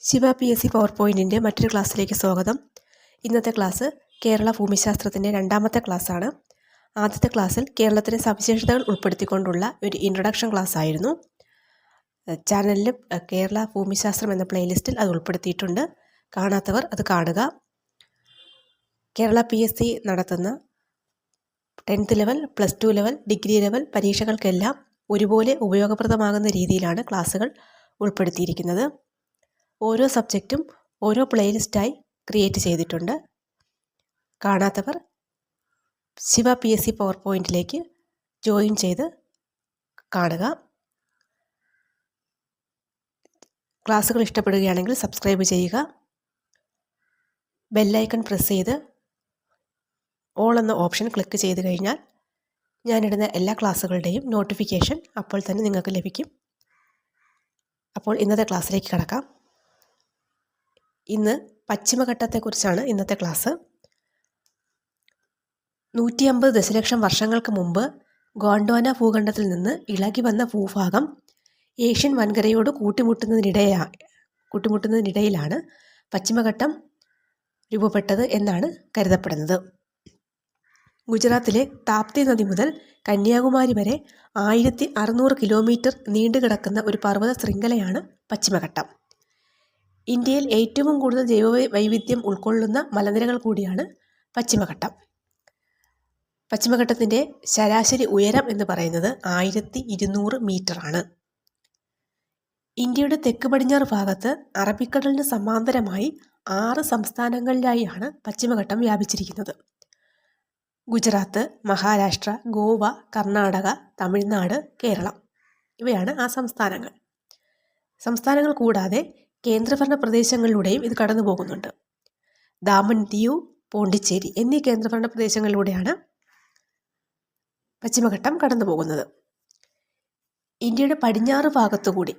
Shiva PSC power പോയിൻറ്റിൻ്റെ മറ്റൊരു ക്ലാസ്സിലേക്ക് സ്വാഗതം. ഇന്നത്തെ ക്ലാസ് കേരള ഭൂമിശാസ്ത്രത്തിൻ്റെ രണ്ടാമത്തെ ക്ലാസ്സാണ്. ആദ്യത്തെ ക്ലാസ്സിൽ കേരളത്തിലെ സവിശേഷതകൾ ഉൾപ്പെടുത്തിക്കൊണ്ടുള്ള ഒരു ഇൻട്രൊഡക്ഷൻ ക്ലാസ് ആയിരുന്നു. ചാനലിൽ കേരള ഭൂമിശാസ്ത്രം എന്ന പ്ലേലിസ്റ്റിൽ അത് ഉൾപ്പെടുത്തിയിട്ടുണ്ട്. കാണാത്തവർ അത് കാണുക. കേരള PSC നടത്തുന്ന 10th level, +2 level, degree level പരീക്ഷകൾക്കെല്ലാം ഒരുപോലെ ഉപയോഗപ്രദമാകുന്ന രീതിയിലാണ് ക്ലാസ്സുകൾ ഉൾപ്പെടുത്തിയിരിക്കുന്നത്. ഓരോ സബ്ജക്റ്റും ഓരോ പ്ലേലിസ്റ്റായി ക്രിയേറ്റ് ചെയ്തിട്ടുണ്ട്. കാണാത്തവർ ശിവ PSC പവർ പോയിൻറ്റിലേക്ക് ജോയിൻ ചെയ്ത് കാണുക. ക്ലാസ്സുകൾ ഇഷ്ടപ്പെടുകയാണെങ്കിൽ സബ്സ്ക്രൈബ് ചെയ്യുക. ബെല്ലൈക്കൺ പ്രസ് ചെയ്ത് ഓൾ എന്ന ഓപ്ഷൻ ക്ലിക്ക് ചെയ്ത് കഴിഞ്ഞാൽ ഞാനിടുന്ന എല്ലാ ക്ലാസ്സുകളുടെയും നോട്ടിഫിക്കേഷൻ അപ്പോൾ തന്നെ നിങ്ങൾക്ക് ലഭിക്കും. അപ്പോൾ ഇന്നത്തെ ക്ലാസ്സിലേക്ക് കടക്കാം. ഇന്ന് പശ്ചിമഘട്ടത്തെക്കുറിച്ചാണ് ഇന്നത്തെ ക്ലാസ്. 150 ദശലക്ഷം വർഷങ്ങൾക്ക് മുമ്പ് ഗോണ്ട്വാന ഭൂഖണ്ഡത്തിൽ നിന്ന് ഇളകി വന്ന ഭൂഭാഗം ഏഷ്യൻ വൻകരയോട് കൂട്ടിമുട്ടുന്നതിനിടയിലാണ് പശ്ചിമഘട്ടം രൂപപ്പെട്ടത് എന്നാണ് കരുതപ്പെടുന്നത്. ഗുജറാത്തിലെ താപ്തി നദി മുതൽ കന്യാകുമാരി വരെ 1600 കിലോമീറ്റർ നീണ്ടുകിടക്കുന്ന ഒരു പർവ്വത ശൃംഖലയാണ് പശ്ചിമഘട്ടം. ഇന്ത്യയിൽ ഏറ്റവും കൂടുതൽ ജൈവവൈവിധ്യം ഉൾക്കൊള്ളുന്ന മലനിരകൾ കൂടിയാണ് പശ്ചിമഘട്ടം. പശ്ചിമഘട്ടത്തിൻ്റെ ശരാശരി ഉയരം എന്ന് പറയുന്നത് 1200 മീറ്ററാണ്. ഇന്ത്യയുടെ തെക്ക് പടിഞ്ഞാറ് ഭാഗത്ത് അറബിക്കടലിന് സമാന്തരമായി 6 സംസ്ഥാനങ്ങളിലായാണ് പശ്ചിമഘട്ടം വ്യാപിച്ചിരിക്കുന്നത്. ഗുജറാത്ത്, മഹാരാഷ്ട്ര, ഗോവ, കർണാടക, തമിഴ്നാട്, കേരളം ഇവയാണ് ആ സംസ്ഥാനങ്ങൾ. സംസ്ഥാനങ്ങൾ കൂടാതെ കേന്ദ്രഭരണ പ്രദേശങ്ങളിലൂടെയും ഇത് കടന്നു പോകുന്നുണ്ട്. ദാമൻ, ദിയു, പോണ്ടിച്ചേരി എന്നീ കേന്ദ്രഭരണ പ്രദേശങ്ങളിലൂടെയാണ് പശ്ചിമഘട്ടം കടന്നു പോകുന്നത്. ഇന്ത്യയുടെ പടിഞ്ഞാറ് ഭാഗത്തുകൂടി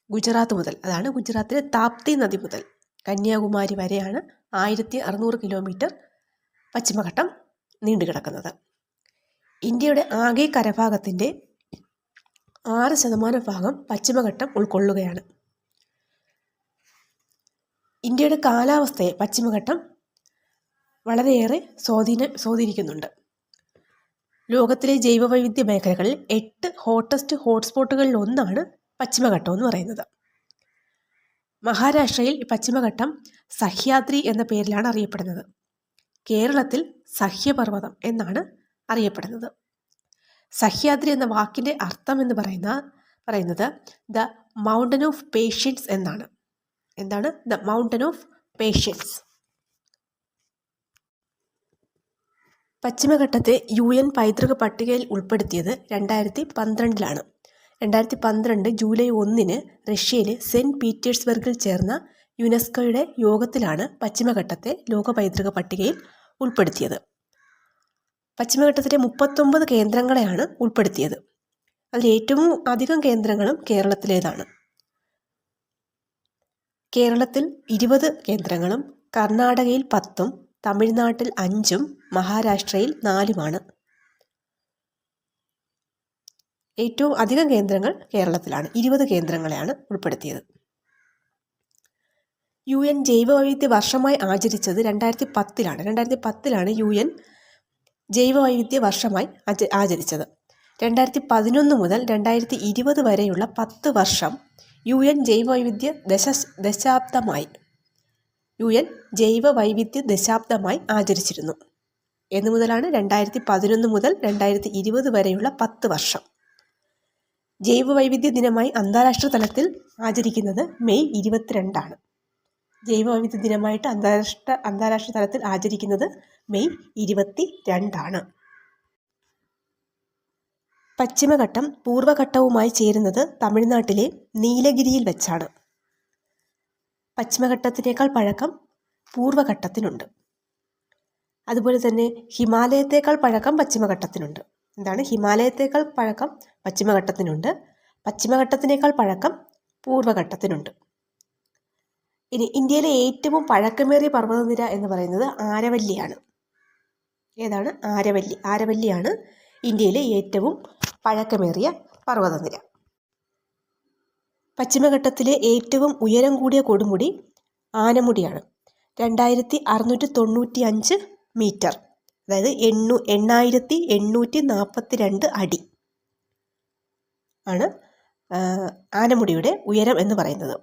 ഗുജറാത്ത് മുതൽ, അതാണ് ഗുജറാത്തിലെ താപ്തി നദി മുതൽ കന്യാകുമാരി വരെയാണ് 1600 കിലോമീറ്റർ പശ്ചിമഘട്ടം നീണ്ടുകിടക്കുന്നത്. ഇന്ത്യയുടെ ആകെ കരഭാഗത്തിൻ്റെ 6% ഭാഗം പശ്ചിമഘട്ടം ഉൾക്കൊള്ളുകയാണ്. ഇന്ത്യയുടെ കാലാവസ്ഥയെ പശ്ചിമഘട്ടം വളരെയേറെ സ്വാധീനിക്കുന്നുണ്ട്. ലോകത്തിലെ ജൈവവൈവിധ്യ മേഖലകളിൽ 8 ഹോട്ടസ്റ്റ് ഹോട്ട്സ്പോട്ടുകളിൽ ഒന്നാണ് പശ്ചിമഘട്ടം എന്ന് പറയുന്നത്. മഹാരാഷ്ട്രയിൽ പശ്ചിമഘട്ടം സഹ്യാദ്രി എന്ന പേരിലാണ് അറിയപ്പെടുന്നത്. കേരളത്തിൽ സഹ്യപർവ്വതം എന്നാണ് അറിയപ്പെടുന്നത്. സഹ്യാദ്രി എന്ന വാക്കിൻ്റെ അർത്ഥം എന്ന് പറയുന്നത് ദ മൗണ്ടൻ ഓഫ് പേഷ്യൻസ് എന്നാണ്. എന്താണ് ദ മൗണ്ടൻ ഓഫ് പേഷ്യൻസ്? പശ്ചിമഘട്ടത്തെ UN പൈതൃക പട്ടികയിൽ ഉൾപ്പെടുത്തിയത് 2012 2012 ജൂലൈ 1 റഷ്യയിലെ സെൻറ്റ് പീറ്റേഴ്സ്ബർഗിൽ ചേർന്ന യുനെസ്കോയുടെ യോഗത്തിലാണ് പശ്ചിമഘട്ടത്തെ ലോക പൈതൃക പട്ടികയിൽ ഉൾപ്പെടുത്തിയത്. പശ്ചിമഘട്ടത്തിലെ 39 കേന്ദ്രങ്ങളെയാണ് ഉൾപ്പെടുത്തിയത്. അതിൽ ഏറ്റവും അധികം കേന്ദ്രങ്ങളും കേരളത്തിലേതാണ്. കേരളത്തിൽ 20 കേന്ദ്രങ്ങളും കർണാടകയിൽ 10ഉം തമിഴ്നാട്ടിൽ 5ഉം മഹാരാഷ്ട്രയിൽ 4ഉമാണ്. ഏറ്റവും അധികം കേന്ദ്രങ്ങൾ കേരളത്തിലാണ്. 20 കേന്ദ്രങ്ങളെയാണ് ഉൾപ്പെടുത്തിയത്. UN ജൈവവൈവിധ്യ വർഷമായി ആചരിച്ചത് 2010 2010 UN ജൈവവൈവിധ്യ വർഷമായി ആചരിച്ചത്. 2011 മുതൽ 2020 വരെയുള്ള 10 വർഷം UN ജൈവവൈവിധ്യ ദശാബ്ദമായി ആചരിച്ചിരുന്നു. എന്നു മുതലാണ് 2011 മുതൽ 2020 വരെയുള്ള 10 വർഷം. ജൈവവൈവിധ്യ ദിനമായി അന്താരാഷ്ട്ര തലത്തിൽ ആചരിക്കുന്നത് മെയ് 22 ജൈവവൈവിധ്യ ദിനമായിട്ട് അന്താരാഷ്ട്ര തലത്തിൽ ആചരിക്കുന്നത് മെയ് 22 പശ്ചിമഘട്ടം പൂർവ്വഘട്ടവുമായി ചേരുന്നത് തമിഴ്നാട്ടിലെ നീലഗിരിയിൽ വെച്ചാണ്. പശ്ചിമഘട്ടത്തിനേക്കാൾ പഴക്കം പൂർവ്വഘട്ടത്തിനുണ്ട്. അതുപോലെ തന്നെ ഹിമാലയത്തേക്കാൾ പഴക്കം പശ്ചിമഘട്ടത്തിനുണ്ട്. എന്താണ് ഹിമാലയത്തേക്കാൾ പഴക്കം പശ്ചിമഘട്ടത്തിനുണ്ട്. പശ്ചിമഘട്ടത്തിനേക്കാൾ പഴക്കം പൂർവ്വഘട്ടത്തിനുണ്ട്. ഇനി ഇന്ത്യയിലെ ഏറ്റവും പഴക്കമേറിയ പർവ്വതനിര എന്ന് പറയുന്നത് ആരവല്ലിയാണ്. ഏതാണ്? ആരവല്ലിയാണ് ഇന്ത്യയിലെ ഏറ്റവും പഴക്കമേറിയ പർവ്വതനിര. പശ്ചിമഘട്ടത്തിലെ ഏറ്റവും ഉയരം കൂടിയ കൊടുമുടി ആനമുടിയാണ്. 2695 മീറ്റർ, അതായത് 8842 അടി ആണ് ആനമുടിയുടെ ഉയരം എന്ന് പറയുന്നത്.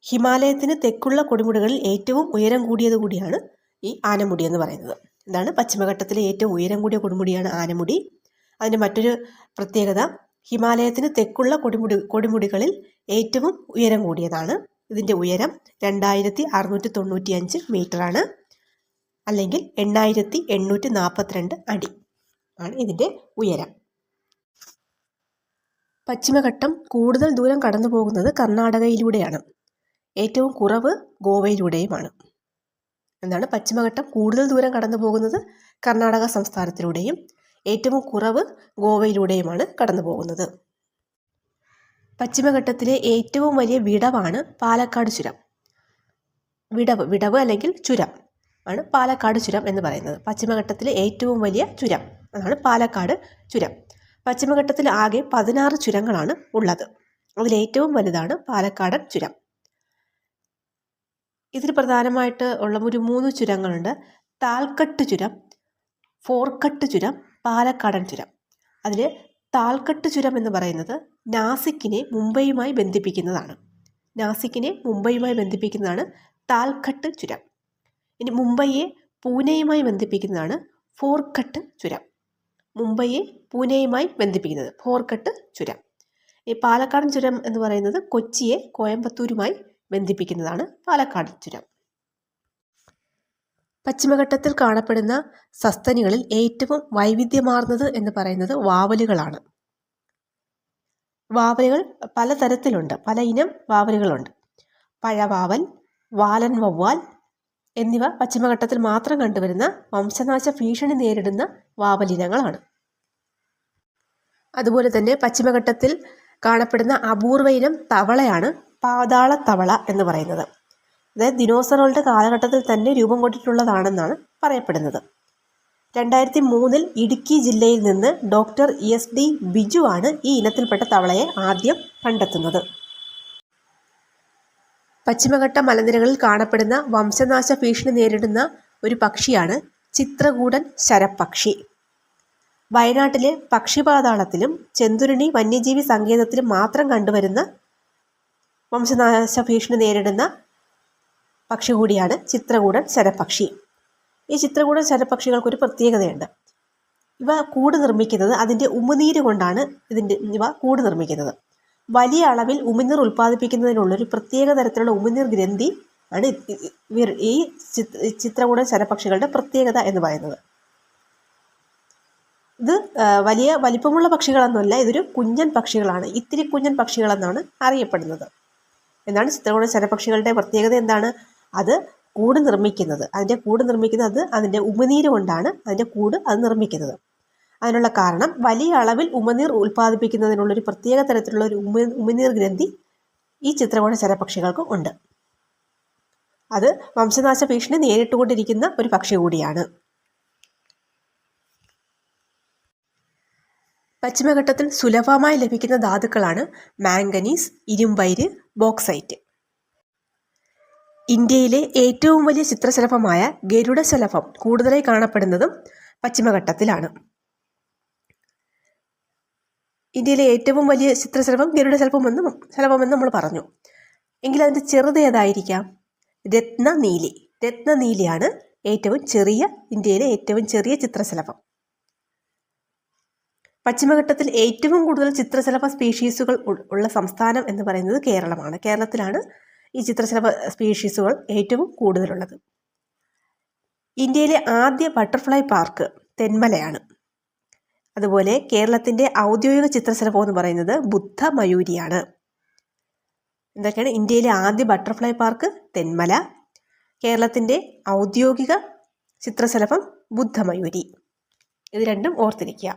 ഹിമാലയത്തിന് തെക്കുള്ള കൊടുമുടികളിൽ ഏറ്റവും ഉയരം കൂടിയത് കൂടിയാണ് ഈ ആനമുടി എന്ന് പറയുന്നത്. ഇതാണ് പശ്ചിമഘട്ടത്തിലെ ഏറ്റവും ഉയരം കൂടിയ കൊടുമുടിയാണ് ആനമുടി. അതിൻ്റെ മറ്റൊരു പ്രത്യേകത, ഹിമാലയത്തിന് തെക്കുള്ള കൊടുമുടികളിൽ ഏറ്റവും ഉയരം കൂടിയതാണ്. ഇതിൻ്റെ ഉയരം 2695 മീറ്ററാണ്, അല്ലെങ്കിൽ 8842 അടി ആണ് ഇതിൻ്റെ ഉയരം. പശ്ചിമഘട്ടം കൂടുതൽ ദൂരം കടന്നു പോകുന്നത് കർണാടകയിലൂടെയാണ്. ഏറ്റവും കുറവ് ഗോവയിലൂടെയുമാണ്. എന്താണ് പശ്ചിമഘട്ടം കൂടുതൽ ദൂരം കടന്നു പോകുന്നത് കർണാടക സംസ്ഥാനത്തിലൂടെയും ഏറ്റവും കുറവ് ഗോവയിലൂടെയുമാണ് കടന്നു പോകുന്നത്. പശ്ചിമഘട്ടത്തിലെ ഏറ്റവും വലിയ വിടവാണ് പാലക്കാട് ചുരം. വിടവ് അല്ലെങ്കിൽ ചുരം ആണ് പാലക്കാട് ചുരം എന്ന് പറയുന്നത്. പശ്ചിമഘട്ടത്തിലെ ഏറ്റവും വലിയ ചുരം അതാണ് പാലക്കാട് ചുരം. പശ്ചിമഘട്ടത്തിൽ ആകെ 16 ചുരങ്ങളാണ് ഉള്ളത്. അതിലേറ്റവും വലുതാണ് പാലക്കാടൻ ചുരം. ഇതിൽ പ്രധാനമായിട്ട് ഉള്ള ഒരു 3 ചുരങ്ങളുണ്ട്. താൽക്കട്ട് ചുരം, ഫോർക്കട്ട് ചുരം, പാലക്കാടൻ ചുരം. അതിൽ താൽക്കട്ട് ചുരം എന്ന് പറയുന്നത് നാസിക്കിനെ മുംബൈയുമായി ബന്ധിപ്പിക്കുന്നതാണ് താൽക്കട്ട് ചുരം. ഇനി മുംബൈയെ പൂനെയുമായി ബന്ധിപ്പിക്കുന്നതാണ് ഫോർക്കട്ട് ചുരം. ഫോർക്കട്ട് ചുരം. ഈ പാലക്കാടൻ ചുരം എന്ന് പറയുന്നത് കൊച്ചിയെ കോയമ്പത്തൂരുമായി ബന്ധിപ്പിക്കുന്നതാണ് പാലക്കാട് ചുരം. പശ്ചിമഘട്ടത്തിൽ കാണപ്പെടുന്ന സസ്തനികളിൽ ഏറ്റവും വൈവിധ്യമാർന്നത് എന്ന് പറയുന്നത് വാവലുകളാണ്. വാവലുകൾ പലതരത്തിലുണ്ട്, പല ഇനം വാവലുകളുണ്ട്. പഴവാവൽ, വാലൻ വവ്വാൽ എന്നിവ പശ്ചിമഘട്ടത്തിൽ മാത്രം കണ്ടുവരുന്ന വംശനാശ ഭീഷണി നേരിടുന്ന വാവലിനങ്ങളാണ്. അതുപോലെ തന്നെ പശ്ചിമഘട്ടത്തിൽ കാണപ്പെടുന്ന അപൂർവ ഇനം തവളയാണ് പാതാളത്തവള എന്ന് പറയുന്നത്. അതായത് ദിനോസറുകളുടെ കാലഘട്ടത്തിൽ തന്നെ രൂപം കൊണ്ടിട്ടുള്ളതാണെന്നാണ് പറയപ്പെടുന്നത്. 2003 ഇടുക്കി ജില്ലയിൽ നിന്ന് ഡോക്ടർ SD ബിജു ആണ് ഈ ഇനത്തിൽപ്പെട്ട തവളയെ ആദ്യം കണ്ടെത്തുന്നത്. പശ്ചിമഘട്ട മലനിരകളിൽ കാണപ്പെടുന്ന വംശനാശ ഭീഷണി നേരിടുന്ന ഒരു പക്ഷിയാണ് ചിത്രകൂടൻ ശരപ്പക്ഷി. വയനാട്ടിലെ പക്ഷിപാതാളത്തിലും ചെന്തുരുണി വന്യജീവി സങ്കേതത്തിലും മാത്രം കണ്ടുവരുന്ന വംശനാശ ഭീഷണി നേരിടുന്ന പക്ഷി കൂടിയാണ് ചിത്രകൂടൻ ശരപ്പക്ഷി. ഈ ചിത്രകൂടൻ ശരപ്പക്ഷികൾക്കൊരു പ്രത്യേകതയുണ്ട്. ഇവ കൂട് നിർമ്മിക്കുന്നത് അതിൻ്റെ ഉമിനീര് കൊണ്ടാണ്. ഇവ കൂട് നിർമ്മിക്കുന്നത് വലിയ അളവിൽ ഉമിനീർ ഉൽപ്പാദിപ്പിക്കുന്നതിനുള്ളൊരു പ്രത്യേക തരത്തിലുള്ള ഉമിനീർ ഗ്രന്ഥി ആണ് ഈ ചിത്രകൂടൻ ശരപ്പക്ഷികളുടെ പ്രത്യേകത എന്ന് പറയുന്നത്. ഇത് വലിയ വലിപ്പമുള്ള പക്ഷികളൊന്നുമല്ല, ഇതൊരു കുഞ്ഞൻ പക്ഷികളാണ്. ഇത്തിരി കുഞ്ഞൻ പക്ഷികളെന്നാണ് അറിയപ്പെടുന്നത്. എന്നാണ് ചിത്രകൂടൻ ശരപ്പക്ഷികളുടെ പ്രത്യേകത. എന്താണ് അത് കൂട് നിർമ്മിക്കുന്നത്? അത് അതിൻ്റെ ഉമിനീര് കൊണ്ടാണ് അതിൻ്റെ കൂട് അത് നിർമ്മിക്കുന്നത്. അതിനുള്ള കാരണം വലിയ അളവിൽ ഉമിനീർ ഉൽപ്പാദിപ്പിക്കുന്നതിനുള്ളൊരു പ്രത്യേക തരത്തിലുള്ള ഒരു ഉമിനീർ ഗ്രന്ഥി ഈ ചിത്രകൂടൻ ശരപ്പക്ഷികൾക്ക് ഉണ്ട്. അത് വംശനാശ ഭീഷണി നേരിട്ടുകൊണ്ടിരിക്കുന്ന ഒരു പക്ഷി കൂടിയാണ്. പശ്ചിമഘട്ടത്തിൽ സുലഭമായി ലഭിക്കുന്ന ധാതുക്കളാണ് മാംഗനീസ്, ഇരുമ്പയിര്, ബോക്സൈറ്റ്. ഇന്ത്യയിലെ ഏറ്റവും വലിയ ചിത്രശലഭമായ ഗരുഡശലഭം കൂടുതലായി കാണപ്പെടുന്നതും പശ്ചിമഘട്ടത്തിലാണ്. ഇന്ത്യയിലെ ഏറ്റവും വലിയ ചിത്രശലഭം ഗരുഡശലഭമെന്ന് നമ്മൾ പറഞ്ഞു. എങ്കിൽ അതിൻ്റെ ചെറുത് ഏതായിരിക്കാം? രത്നനീലിയാണ് ഇന്ത്യയിലെ ഏറ്റവും ചെറിയ ചിത്രശലഭം. പശ്ചിമഘട്ടത്തിൽ ഏറ്റവും കൂടുതൽ ചിത്രശലഭ സ്പീഷീസുകൾ ഉള്ള സംസ്ഥാനം എന്ന് പറയുന്നത് കേരളമാണ്. കേരളത്തിലാണ് ഈ ചിത്രശലഭ സ്പീഷീസുകൾ ഏറ്റവും കൂടുതലുള്ളത്. ഇന്ത്യയിലെ ആദ്യ ബട്ടർഫ്ലൈ പാർക്ക് തെന്മലയാണ്. അതുപോലെ കേരളത്തിൻ്റെ ഔദ്യോഗിക ചിത്രശലഭം എന്ന് പറയുന്നത് ബുദ്ധമയൂരിയാണ്. എന്തൊക്കെയാണ്? ഇന്ത്യയിലെ ആദ്യ ബട്ടർഫ്ലൈ പാർക്ക് തെന്മല, കേരളത്തിൻ്റെ ഔദ്യോഗിക ചിത്രശലഭം ബുദ്ധമയൂരി. ഇത് രണ്ടും ഓർത്തിരിക്കുക.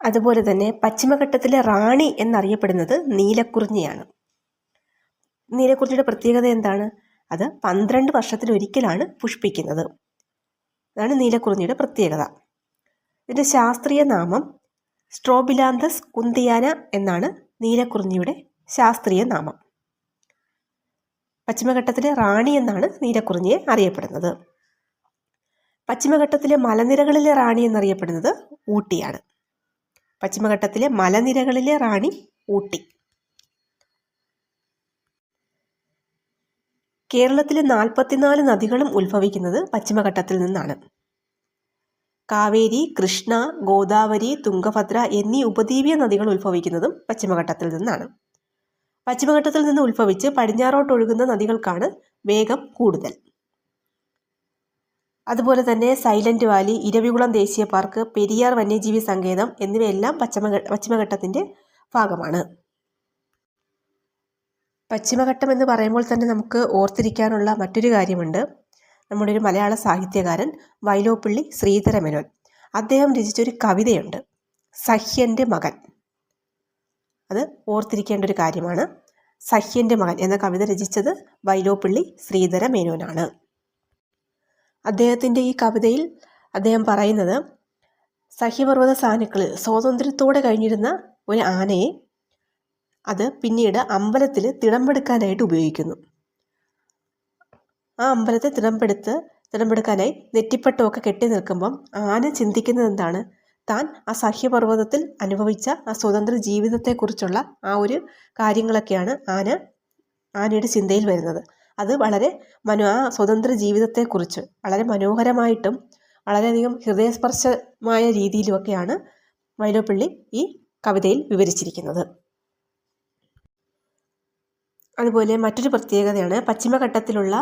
അതുപോലെ തന്നെ പശ്ചിമഘട്ടത്തിലെ റാണി എന്നറിയപ്പെടുന്നത് നീലക്കുറിഞ്ഞിയാണ്. നീലക്കുറിഞ്ഞിയുടെ പ്രത്യേകത എന്താണ്? അത് 12 വർഷത്തിലൊരിക്കലാണ് പുഷ്പിക്കുന്നത്. അതാണ് നീലക്കുറിഞ്ഞിയുടെ പ്രത്യേകത. ഇതിൻ്റെ ശാസ്ത്രീയ നാമം സ്ട്രോബിലാന്തസ് കുന്തിയാന എന്നാണ് നീലക്കുറിഞ്ഞിയുടെ ശാസ്ത്രീയ നാമം. പശ്ചിമഘട്ടത്തിലെ റാണി എന്നാണ് നീലക്കുറിഞ്ഞിയെ അറിയപ്പെടുന്നത്. പശ്ചിമഘട്ടത്തിലെ മലനിരകളിലെ റാണി എന്നറിയപ്പെടുന്നത് ഊട്ടിയാണ്. പശ്ചിമഘട്ടത്തിലെ മലനിരകളിലെ റാണി ഊട്ടി. കേരളത്തിലെ 44 നദികളും ഉത്ഭവിക്കുന്നത് പശ്ചിമഘട്ടത്തിൽ നിന്നാണ്. കാവേരി, കൃഷ്ണ, ഗോദാവരി, തുംഗഭദ്ര എന്നീ ഉപദ്വീപീയ നദികൾ ഉത്ഭവിക്കുന്നതും പശ്ചിമഘട്ടത്തിൽ നിന്നാണ്. പശ്ചിമഘട്ടത്തിൽ നിന്ന് ഉത്ഭവിച്ച് പടിഞ്ഞാറോട്ടൊഴുകുന്ന നദികൾക്കാണ് വേഗം കൂടുതൽ. അതുപോലെ തന്നെ സൈലന്റ് വാലി, ഇരവികുളം ദേശീയ പാർക്ക്, പെരിയാർ വന്യജീവി സങ്കേതം എന്നിവയെല്ലാം പശ്ചിമഘട്ടത്തിൻ്റെ ഭാഗമാണ്. പശ്ചിമഘട്ടം എന്ന് പറയുമ്പോൾ തന്നെ നമുക്ക് ഓർത്തിരിക്കാനുള്ള മറ്റൊരു കാര്യമുണ്ട്. നമ്മുടെ ഒരു മലയാള സാഹിത്യകാരൻ വൈലോപ്പിള്ളി ശ്രീധരമേനോൻ, അദ്ദേഹം രചിച്ചൊരു കവിതയുണ്ട്, സഹ്യൻ്റെ മകൻ. അത് ഓർത്തിരിക്കേണ്ട ഒരു കാര്യമാണ്. സഹ്യൻ്റെ മകൻ എന്ന കവിത രചിച്ചത് വൈലോപ്പിള്ളി ശ്രീധരമേനോനാണ്. അദ്ദേഹത്തിൻ്റെ ഈ കവിതയിൽ അദ്ദേഹം പറയുന്നത്, സഹ്യപർവ്വത സാനുക്കളിൽ സ്വാതന്ത്ര്യത്തോടെ കഴിഞ്ഞിരുന്ന ഒരു ആനയെ അത് പിന്നീട് അമ്പലത്തിൽ തിടമ്പെടുക്കാനായിട്ട് ഉപയോഗിക്കുന്നു. ആ അമ്പലത്തെ തിടമ്പെടുക്കാനായി നെറ്റിപ്പട്ടമൊക്കെ കെട്ടി നിൽക്കുമ്പം ആന ചിന്തിക്കുന്നത് എന്താണ്? താൻ ആ സഹ്യപർവ്വതത്തിൽ അനുഭവിച്ച ആ സ്വതന്ത്ര ജീവിതത്തെക്കുറിച്ചുള്ള ആ ഒരു കാര്യങ്ങളൊക്കെയാണ് ആനയുടെ ചിന്തയിൽ വരുന്നത്. അത് വളരെ ആ സ്വതന്ത്ര ജീവിതത്തെക്കുറിച്ച് വളരെ മനോഹരമായിട്ടും വളരെയധികം ഹൃദയസ്പർശമായ രീതിയിലുമൊക്കെയാണ് വൈലോപ്പിള്ളി ഈ കവിതയിൽ വിവരിച്ചിരിക്കുന്നത്. അതുപോലെ മറ്റൊരു പ്രത്യേകതയാണ്, പശ്ചിമഘട്ടത്തിലുള്ള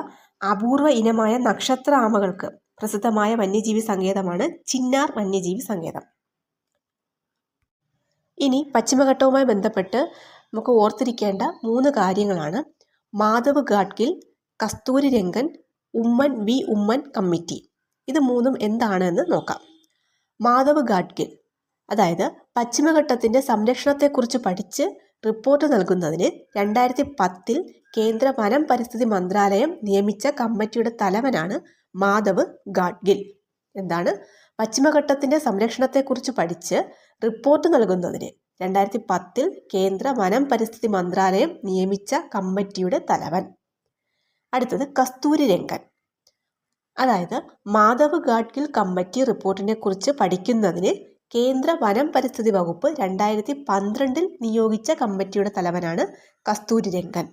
അപൂർവ ഇനമായ നക്ഷത്ര ആമകൾക്ക് പ്രസിദ്ധമായ വന്യജീവി സങ്കേതമാണ് ചിന്നാർ വന്യജീവി സങ്കേതം. ഇനി പശ്ചിമഘട്ടവുമായി ബന്ധപ്പെട്ട് നമുക്ക് ഓർത്തിരിക്കേണ്ട 3 കാര്യങ്ങളാണ് മാധവ് ഗാഡ്ഗിൽ, കസ്തൂരി രംഗൻ, ഉമ്മൻ വി ഉമ്മൻ കമ്മിറ്റി. ഇത് 3ഉം എന്താണ് എന്ന് നോക്കാം. മാധവ് ഗാഡ്ഗിൽ, അതായത് പശ്ചിമഘട്ടത്തിൻ്റെ സംരക്ഷണത്തെക്കുറിച്ച് പഠിച്ച് റിപ്പോർട്ട് നൽകുന്നതിന് 2010 കേന്ദ്ര വനം പരിസ്ഥിതി മന്ത്രാലയം നിയമിച്ച കമ്മിറ്റിയുടെ തലവനാണ് മാധവ് ഗാഡ്ഗിൽ. എന്താണ്? പശ്ചിമഘട്ടത്തിൻ്റെ സംരക്ഷണത്തെക്കുറിച്ച് പഠിച്ച് റിപ്പോർട്ട് നൽകുന്നതിന് 2010 കേന്ദ്ര വനം പരിസ്ഥിതി മന്ത്രാലയം നിയമിച്ച കമ്മിറ്റിയുടെ തലവൻ. അടുത്തത് കസ്തൂരി രംഗൻ, അതായത് മാധവ് ഗാഡ്ഗിൽ കമ്മിറ്റി റിപ്പോർട്ടിനെ കുറിച്ച് പഠിക്കുന്നതിന് കേന്ദ്ര വനം പരിസ്ഥിതി വകുപ്പ് 2012 നിയോഗിച്ച കമ്മിറ്റിയുടെ തലവനാണ് കസ്തൂരി രംഗൻ.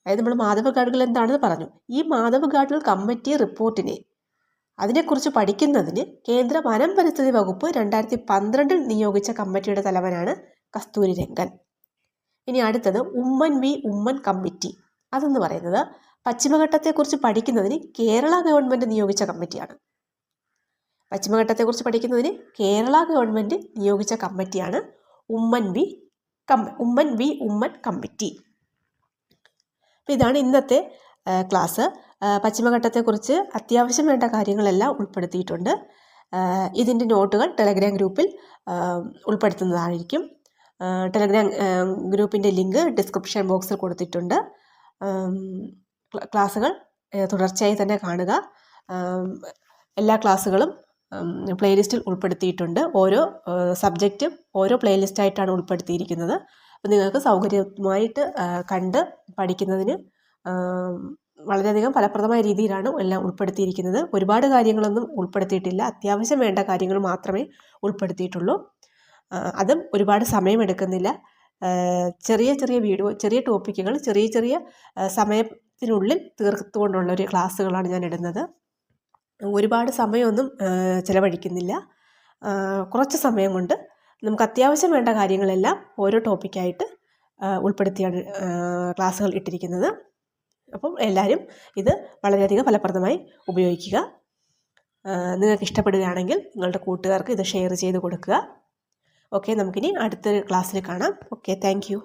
അതായത് നമ്മൾ മാധവ് ഗാഡ്ഗിൽ എന്താണെന്ന് പറഞ്ഞു. ഈ മാധവ് ഗാഡ്ഗിൽ കമ്മിറ്റി റിപ്പോർട്ടിനെ അതിനെക്കുറിച്ച് പഠിക്കുന്നതിന് കേന്ദ്ര വനം പരിസ്ഥിതി വകുപ്പ് 2012 നിയോഗിച്ച കമ്മിറ്റിയുടെ തലവനാണ് കസ്തൂരി രംഗൻ. ഇനി അടുത്തത് ഉമ്മൻ വി ഉമ്മൻ കമ്മിറ്റി. അതെന്ന് പറയുന്നത് പശ്ചിമഘട്ടത്തെക്കുറിച്ച് പഠിക്കുന്നതിന് കേരള ഗവൺമെൻറ് നിയോഗിച്ച കമ്മിറ്റിയാണ്. പശ്ചിമഘട്ടത്തെക്കുറിച്ച് പഠിക്കുന്നതിന് കേരള ഗവൺമെൻറ് നിയോഗിച്ച കമ്മിറ്റിയാണ് ഉമ്മൻ വി ഉമ്മൻ കമ്മിറ്റി. അപ്പോൾ ഇതാണ് ഇന്നത്തെ ക്ലാസ്. പശ്ചിമഘട്ടത്തെക്കുറിച്ച് അത്യാവശ്യം വേണ്ട കാര്യങ്ങളെല്ലാം ഉൾപ്പെടുത്തിയിട്ടുണ്ട്. ഇതിൻ്റെ നോട്ടുകൾ ടെലഗ്രാം ഗ്രൂപ്പിൽ ഉൾപ്പെടുത്തുന്നതായിരിക്കും. ടെലഗ്രാം ഗ്രൂപ്പിൻ്റെ ലിങ്ക് ഡിസ്ക്രിപ്ഷൻ ബോക്സിൽ കൊടുത്തിട്ടുണ്ട്. ക്ലാസ്സുകൾ തുടർച്ചയായി തന്നെ കാണുക. എല്ലാ ക്ലാസ്സുകളും പ്ലേലിസ്റ്റിൽ ഉൾപ്പെടുത്തിയിട്ടുണ്ട്. ഓരോ സബ്ജക്റ്റും ഓരോ പ്ലേലിസ്റ്റായിട്ടാണ് ഉൾപ്പെടുത്തിയിരിക്കുന്നത്. അപ്പോൾ നിങ്ങൾക്ക് സൗകര്യമായിട്ട് കണ്ട് പഠിക്കുന്നതിന് വളരെയധികം ഫലപ്രദമായ രീതിയിലാണ് എല്ലാം ഉൾപ്പെടുത്തിയിരിക്കുന്നത്. ഒരുപാട് കാര്യങ്ങളൊന്നും ഉൾപ്പെടുത്തിയിട്ടില്ല. അത്യാവശ്യം വേണ്ട കാര്യങ്ങൾ മാത്രമേ ഉൾപ്പെടുത്തിയിട്ടുള്ളൂ. അതും ഒരുപാട് സമയമെടുക്കുന്നില്ല. ചെറിയ വീഡിയോ, ചെറിയ ടോപ്പിക്കുകൾ ചെറിയ സമയത്തിനുള്ളിൽ തീർത്തുകൊണ്ടുള്ള ഒരു ക്ലാസ്സുകളാണ് ഞാൻ ഇടുന്നത്. ഒരുപാട് സമയമൊന്നും ചിലവഴിക്കുന്നില്ല. കുറച്ച് സമയം കൊണ്ട് നമുക്ക് അത്യാവശ്യം വേണ്ട കാര്യങ്ങളെല്ലാം ഓരോ ടോപ്പിക്കായിട്ട് ഉൾപ്പെടുത്തിയാണ് ക്ലാസ്സുകൾ ഇട്ടിരിക്കുന്നത്. അപ്പം എല്ലാവരും ഇത് വളരെയധികം ഫലപ്രദമായി ഉപയോഗിക്കുക. നിങ്ങൾക്ക് ഇഷ്ടപ്പെടുകയാണെങ്കിൽ നിങ്ങളുടെ കൂട്ടുകാർക്ക് ഇത് ഷെയർ ചെയ്ത് കൊടുക്കുക. ഓക്കെ, നമുക്കിനി അടുത്തൊരു ക്ലാസ്സിൽ കാണാം. Okay, thank you.